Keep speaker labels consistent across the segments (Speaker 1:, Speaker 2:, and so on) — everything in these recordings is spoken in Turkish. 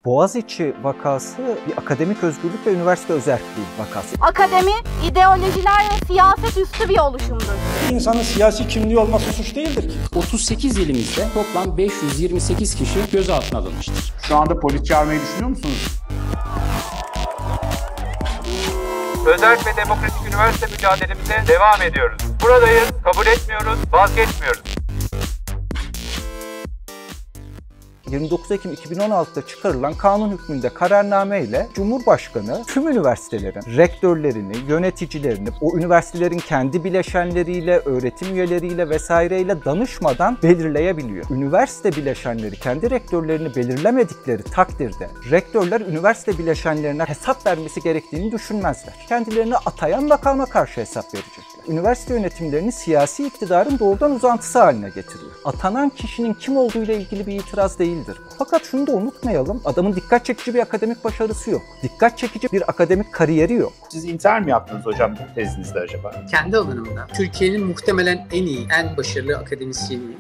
Speaker 1: Boğaziçi vakası bir akademik özgürlük ve üniversite özerkliği vakası.
Speaker 2: Akademi, ideolojiler ve siyaset üstü bir oluşumdur.
Speaker 3: İnsanın siyasi kimliği olması suç değildir ki.
Speaker 4: 38 ilimizde toplam 528 kişi gözaltına alınmıştır.
Speaker 5: Şu anda polis çağırmayı düşünüyor musunuz?
Speaker 6: Özerk ve demokratik üniversite mücadelemize devam ediyoruz. Buradayız, kabul etmiyoruz, vazgeçmiyoruz.
Speaker 1: 29 Ekim 2016'da çıkarılan kanun hükmünde kararname ile Cumhurbaşkanı tüm üniversitelerin rektörlerini, yöneticilerini, o üniversitelerin kendi bileşenleriyle, öğretim üyeleriyle vesaireyle danışmadan belirleyebiliyor. Üniversite bileşenleri kendi rektörlerini belirlemedikleri takdirde rektörler üniversite bileşenlerine hesap vermesi gerektiğini düşünmezler. Kendilerini atayan makama karşı hesap verecekler. Üniversite yönetimlerini siyasi iktidarın doğrudan uzantısı haline getiriyor. Atanan kişinin kim olduğuyla ilgili bir itiraz değildir. Fakat şunu da unutmayalım, adamın dikkat çekici bir akademik başarısı yok. Dikkat çekici bir akademik kariyeri yok.
Speaker 5: Siz intihar mı yaptınız hocam bu tezinizde acaba?
Speaker 4: Kendi alanımda Türkiye'nin muhtemelen en iyi, en başarılı akademisyeniyim.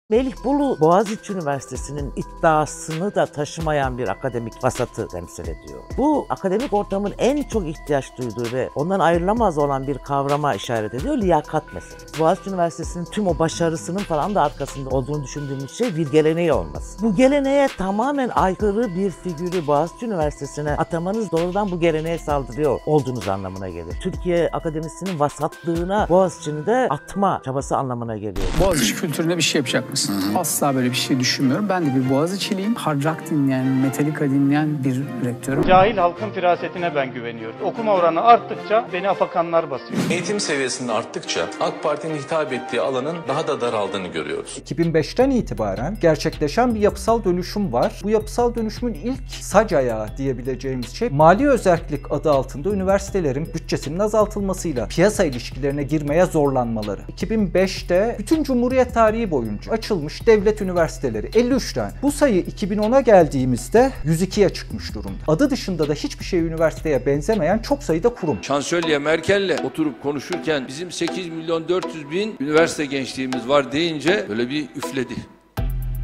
Speaker 7: Melih Bulu, Boğaziçi Üniversitesi'nin iddiasını da taşımayan bir akademik vasatı temsil ediyor. Bu akademik ortamın en çok ihtiyaç duyduğu ve ondan ayrılamaz olan bir kavrama işaret ediyor, liyakat meselesi. Boğaziçi Üniversitesi'nin tüm o başarısının falan da arkasında olduğunu düşündüğümüz şey bir geleneği olması. Bu geleneğe tamamen aykırı bir figürü Boğaziçi Üniversitesi'ne atamanız doğrudan bu geleneğe saldırıyor olduğunuz anlamına gelir. Türkiye akademisinin vasatlığına Boğaziçi'ni de atma çabası anlamına geliyor.
Speaker 8: Boğaziçi kültüründe bir şey yapacak mısın? Asla böyle bir şey düşünmüyorum. Ben de bir Boğaziçi'liyim. Hard rock dinleyen, Metallica dinleyen bir rektörüm.
Speaker 3: Cahil halkın firasetine ben güveniyorum. Okuma oranı arttıkça beni afakanlar basıyor.
Speaker 9: Eğitim seviyesinde arttıkça AK Parti'nin hitap ettiği alanın daha da daraldığını görüyoruz.
Speaker 1: 2005'ten itibaren gerçekleşen bir yapısal dönüşüm var. Bu yapısal dönüşümün ilk sac ayağı diyebileceğimiz şey mali özerklik adı altında üniversitelerin bütçesinin azaltılmasıyla piyasa ilişkilerine girmeye zorlanmaları. 2005'te bütün Cumhuriyet tarihi boyunca açılmış devlet üniversiteleri 53 tane. Bu sayı 2010'a geldiğimizde 102'ye çıkmış durumda. Adı dışında da hiçbir şey üniversiteye benzemeyen çok sayıda kurum.
Speaker 10: Şansölye Merkel'le oturup konuşurken bizim 8.400.000 üniversite gençliğimiz var deyince böyle bir üfledi.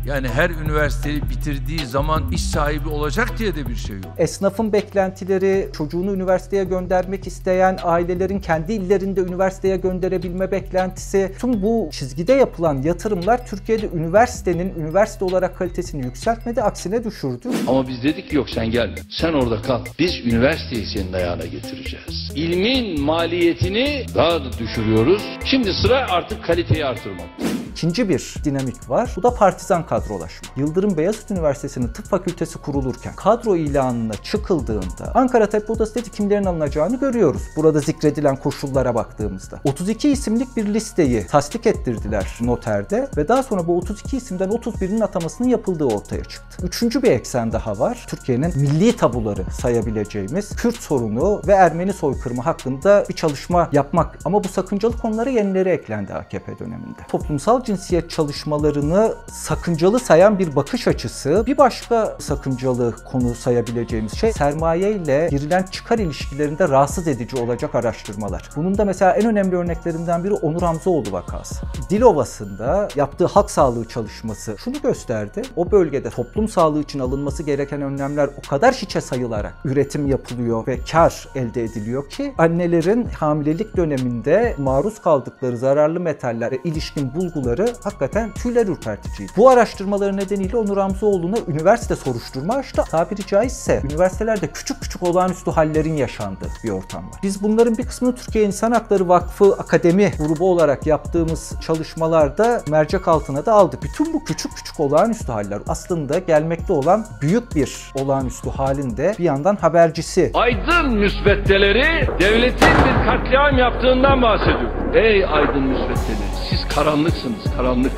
Speaker 10: Yani her üniversiteyi bitirdiği zaman iş sahibi olacak diye de bir şey yok.
Speaker 1: Esnafın beklentileri, çocuğunu üniversiteye göndermek isteyen ailelerin kendi illerinde üniversiteye gönderebilme beklentisi, tüm bu çizgide yapılan yatırımlar Türkiye'de üniversitenin üniversite olarak kalitesini yükseltmedi, aksine düşürdü.
Speaker 10: Ama biz dedik ki yok sen gelme, sen orada kal. Biz üniversiteyi senin ayağına getireceğiz. İlmin maliyetini daha da düşürüyoruz. Şimdi sıra artık kaliteyi artırmak.
Speaker 1: İkinci bir dinamik var. Bu da partizan kadrolaşma. Yıldırım Beyazıt Üniversitesi'nin tıp fakültesi kurulurken kadro ilanına çıkıldığında Ankara Tabip Odası dedi kimlerin alınacağını görüyoruz. Burada zikredilen koşullara baktığımızda. 32 isimlik bir listeyi tasdik ettirdiler noterde ve daha sonra bu 32 isimden 31'inin atamasının yapıldığı ortaya çıktı. Üçüncü bir eksen daha var. Türkiye'nin milli tabuları sayabileceğimiz Kürt sorunu ve Ermeni soykırımı hakkında bir çalışma yapmak. Ama bu sakıncalı konulara yenileri eklendi AKP döneminde. Toplumsal cinsiyet çalışmalarını sakıncalı sayan bir bakış açısı. Bir başka sakıncalı konu sayabileceğimiz şey sermaye ile girilen çıkar ilişkilerinde rahatsız edici olacak araştırmalar. Bunun da mesela en önemli örneklerinden biri Onur Hamzaoğlu vakası. Dilovası'nda yaptığı halk sağlığı çalışması şunu gösterdi. O bölgede toplum sağlığı için alınması gereken önlemler o kadar hiçe sayılarak üretim yapılıyor ve kar elde ediliyor ki annelerin hamilelik döneminde maruz kaldıkları zararlı metallere ilişkin bulguları hakikaten tüyler ürperticiydi. Bu araştırmaları nedeniyle Onur Hamzaoğlu'na üniversite soruşturma açtı. Tabiri caizse üniversitelerde küçük küçük olağanüstü hallerin yaşandığı bir ortam var. Biz bunların bir kısmını Türkiye İnsan Hakları Vakfı Akademi grubu olarak yaptığımız çalışmalarda mercek altına da aldık. Bütün bu küçük küçük olağanüstü haller aslında gelmekte olan büyük bir olağanüstü halin de bir yandan habercisi.
Speaker 10: Aydın müsveddeleri devletin bir katliam yaptığından bahsediyor. Ey aydın müsveddeleri, siz karanlıksınız, karanlık.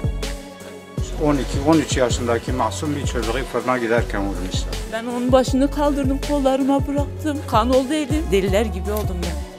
Speaker 3: 12-13 yaşındaki masum bir çocuğu fırına giderken vurmuşlar.
Speaker 11: Ben onun başını kaldırdım, kollarıma bıraktım. Kan oldu elim. Deliler gibi oldum ya.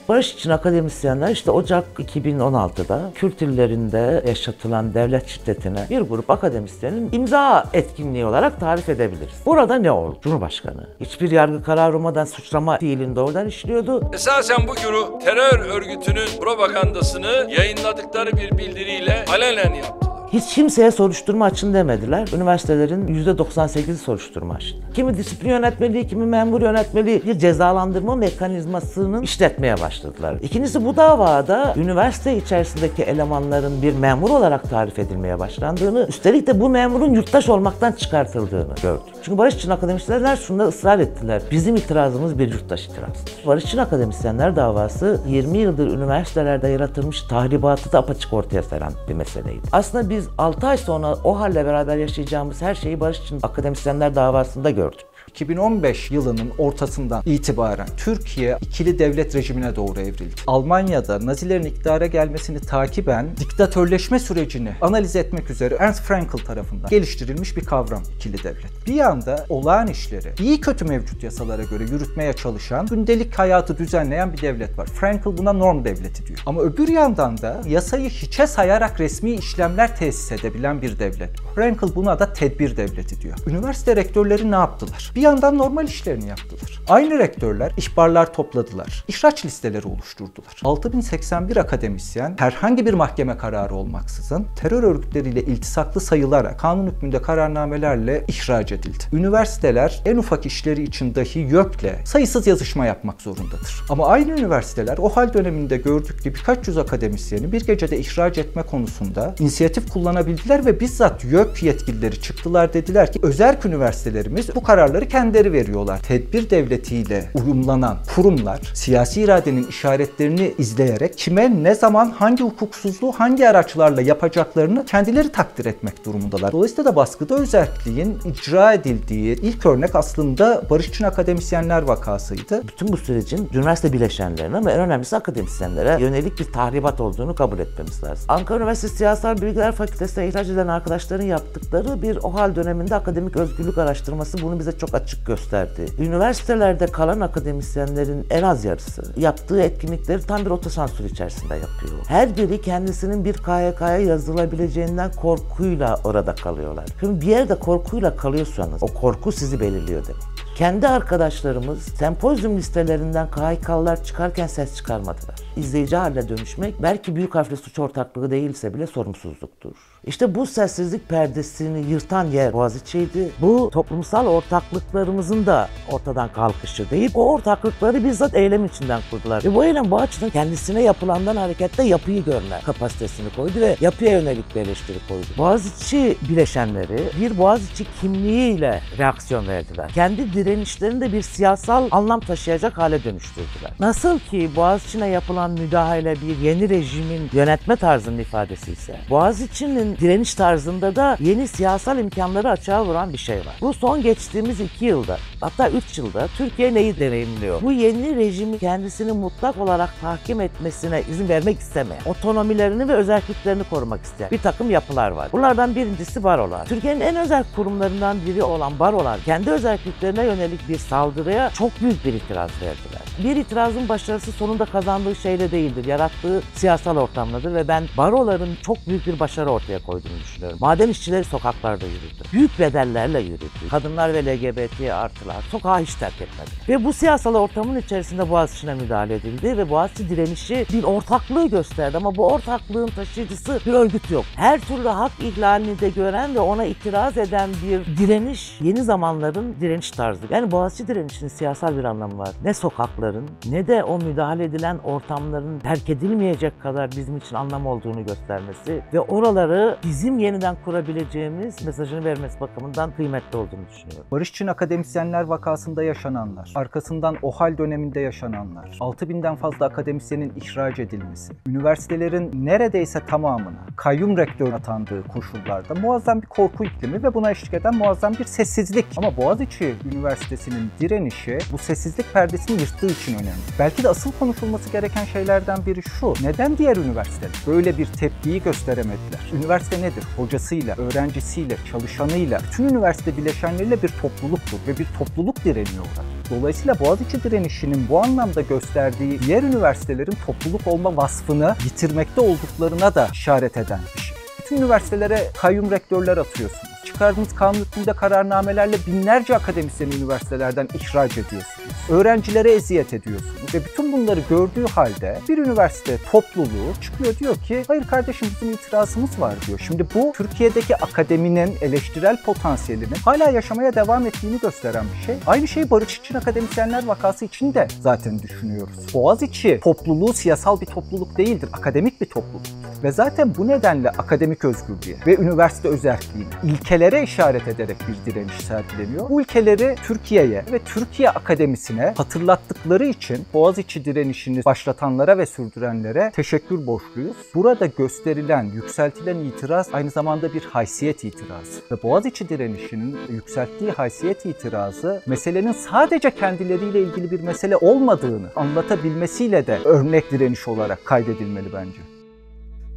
Speaker 7: Barış için akademisyenler işte Ocak 2016'da Kürt illerinde yaşatılan devlet şiddetine bir grup akademisyenin imza etkinliği olarak tarif edebiliriz. Burada ne oldu? Cumhurbaşkanı hiçbir yargı kararı olmadan suçlama fiilini doğrudan işliyordu.
Speaker 10: Esasen bu güruh terör örgütünün propagandasını yayınladıkları bir bildiriyle alenen yaptılar.
Speaker 7: Hiç kimseye soruşturma açın demediler. Üniversitelerin %98'i soruşturma açtı. Kimi disiplin yönetmeliği, kimi memur yönetmeliği, bir cezalandırma mekanizmasının işletmeye başladılar. İkincisi, bu davada üniversite içerisindeki elemanların bir memur olarak tarif edilmeye başlandığını, üstelik de bu memurun yurttaş olmaktan çıkartıldığını gördük. Çünkü Barış için akademisyenler şunda ısrar ettiler. Bizim itirazımız bir yurttaş itirazıdır. Barış için akademisyenler davası 20 yıldır üniversitelerde yaratılmış tahribatı da apaçık ortaya seran bir meseleydi. Aslında biz 6 ay sonra o halle beraber yaşayacağımız her şeyi Barış için akademisyenler davasında gördük.
Speaker 1: 2015 yılının ortasından itibaren Türkiye ikili devlet rejimine doğru evrildi. Almanya'da Nazilerin iktidara gelmesini takiben diktatörleşme sürecini analiz etmek üzere Ernst Frankl tarafından geliştirilmiş bir kavram ikili devlet. Bir yanda olağan işleri iyi kötü mevcut yasalara göre yürütmeye çalışan, gündelik hayatı düzenleyen bir devlet var. Frankl buna norm devleti diyor. Ama öbür yandan da yasayı hiçe sayarak resmi işlemler tesis edebilen bir devlet. Frankl buna da tedbir devleti diyor. Üniversite rektörleri ne yaptılar? Bir yandan normal işlerini yaptılar. Aynı rektörler ihbarlar topladılar. İhraç listeleri oluşturdular. 6081 akademisyen herhangi bir mahkeme kararı olmaksızın terör örgütleriyle iltisaklı sayılarak kanun hükmünde kararnamelerle ihraç edildi. Üniversiteler en ufak işleri için dahi YÖK'le sayısız yazışma yapmak zorundadır. Ama aynı üniversiteler o hal döneminde gördükleri birkaç yüz akademisyeni bir gecede ihraç etme konusunda inisiyatif kullanabildiler ve bizzat YÖK yetkilileri çıktılar, dediler ki özerk üniversitelerimiz bu kararları kendileri veriyorlar. Tedbir devletiyle uyumlanan kurumlar siyasi iradenin işaretlerini izleyerek kime ne zaman hangi hukuksuzluğu hangi araçlarla yapacaklarını kendileri takdir etmek durumundalar. Dolayısıyla da baskıda özerkliğin icra edildiği ilk örnek aslında Barış için akademisyenler vakasıydı.
Speaker 7: Bütün bu sürecin üniversite bileşenlerine ve en önemlisi akademisyenlere yönelik bir tahribat olduğunu kabul etmemiz lazım. Ankara Üniversitesi Siyasal Bilgiler Fakültesi'ne ihraç edilen arkadaşların yaptıkları bir OHAL döneminde akademik özgürlük araştırması bunu bize çok açık gösterdi. Üniversitelerde kalan akademisyenlerin en az yarısı yaptığı etkinlikleri tam bir otosansür içerisinde yapıyor. Her biri kendisinin bir KYK'ya yazılabileceğinden korkuyla orada kalıyorlar. Şimdi bir yerde korkuyla kalıyorsanız o korku sizi belirliyor demek. Kendi arkadaşlarımız sempozyum listelerinden KHK'lılar çıkarken ses çıkarmadılar. İzleyici haline dönüşmek belki büyük harfli suç ortaklığı değilse bile sorumsuzluktur. İşte bu sessizlik perdesini yırtan yer Boğaziçi'ydi. Bu toplumsal ortaklıklarımızın da ortadan kalkışı değil, o ortaklıkları bizzat eylem içinden kurdular. Ve bu eylem bu açıdan kendisine yapılandan hareketle yapıyı görme kapasitesini koydu ve yapıya yönelik bir eleştiri koydu. Boğaziçi bileşenleri bir Boğaziçi kimliğiyle reaksiyon verdiler. Kendi direnişlerini de bir siyasal anlam taşıyacak hale dönüştürdüler. Nasıl ki Boğaziçi'ne yapılan müdahale bir yeni rejimin yönetme tarzının ifadesi ise, Boğaziçi'nin direniş tarzında da yeni siyasal imkanları açığa vuran bir şey var. Bu son geçtiğimiz 2 yılda, hatta 3 yılda Türkiye neyi deneyimliyor? Bu yeni rejimi kendisini mutlak olarak tahkim etmesine izin vermek istemeyen, otonomilerini ve özelliklerini korumak isteyen bir takım yapılar var. Bunlardan birincisi barolar. Türkiye'nin en özel kurumlarından biri olan barolar, kendi özelliklerine yönelik bir saldırıya çok büyük bir itiraz verdiler. Bir itirazın başarısı sonunda kazandığı şeyle değildir, yarattığı siyasal ortamdadır ve ben baroların çok büyük bir başarı ortaya koyduğunu düşünüyorum. Maden işçileri sokaklarda yürüdü. Büyük bedellerle yürüdü. Kadınlar ve LGBT artılar sokağı hiç terk etmedi. Ve bu siyasal ortamın içerisinde Boğaziçi'ne müdahale edildi ve Boğaziçi direnişi bir ortaklığı gösterdi ama bu ortaklığın taşıyıcısı bir örgüt yok. Her türlü hak ihlalini de gören ve ona itiraz eden bir direniş yeni zamanların direniş tarzı. Yani Boğaziçi direnişinin siyasal bir anlamı var. Ne sokakların ne de o müdahale edilen ortamların terk edilmeyecek kadar bizim için anlam olduğunu göstermesi ve oraları bizim yeniden kurabileceğimiz mesajını vermesi bakımından kıymetli olduğunu düşünüyorum.
Speaker 1: Barış için akademisyenler vakasında yaşananlar, arkasından OHAL döneminde yaşananlar, 6000'den fazla akademisyenin ihraç edilmesi, üniversitelerin neredeyse tamamına kayyum rektör atandığı koşullarda muazzam bir korku iklimi ve buna eşlik eden muazzam bir sessizlik. Ama Boğaziçi Üniversitesi'nin direnişi bu sessizlik perdesini yırttığı için önemli. Belki de asıl konuşulması gereken şeylerden biri şu: neden diğer üniversiteler böyle bir tepkiyi gösteremediler? Üniversite nedir? Hocasıyla, öğrencisiyle, çalışanıyla, bütün üniversite bileşenleriyle bir topluluktur ve bir topluluk direniyor orada. Dolayısıyla Boğaziçi direnişinin bu anlamda gösterdiği diğer üniversitelerin topluluk olma vasfını yitirmekte olduklarına da işaret eden bir şey. Bütün üniversitelere kayyum rektörler atıyorsunuz. Çıkardığınız kanun hükmünde kararnamelerle binlerce akademisyeni üniversitelerden ihraç ediyorsunuz. Öğrencilere eziyet ediyorsunuz. Ve bütün bunları gördüğü halde bir üniversite topluluğu çıkıyor diyor ki hayır kardeşim bizim itirazımız var diyor. Şimdi bu Türkiye'deki akademinin eleştirel potansiyelinin hala yaşamaya devam ettiğini gösteren bir şey. Aynı şeyi Barış için akademisyenler vakası için de zaten düşünüyoruz. Boğaziçi topluluğu siyasal bir topluluk değildir, akademik bir topluluktur. Ve zaten bu nedenle akademik özgürlüğe ve üniversite özerkliğine, ilkelere işaret ederek bir direniş sergileniyor. Bu ilkeleri Türkiye'ye ve Türkiye akademisine hatırlattıkları için Boğaziçi direnişini başlatanlara ve sürdürenlere teşekkür borçluyuz. Burada gösterilen, yükseltilen itiraz aynı zamanda bir haysiyet itirazı. Ve Boğaziçi direnişinin yükselttiği haysiyet itirazı meselenin sadece kendileriyle ilgili bir mesele olmadığını anlatabilmesiyle de örnek direniş olarak kaydedilmeli bence.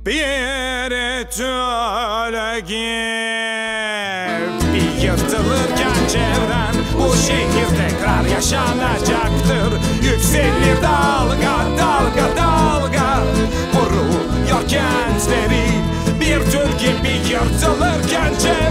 Speaker 12: Bir öyle gir, bir yırtılırken çevren, bu şehir tekrar yaşanacaktır. Yükselir dalga dalga dalga, vuruyor kentleri, bir tür gibi yırtılırken çevren.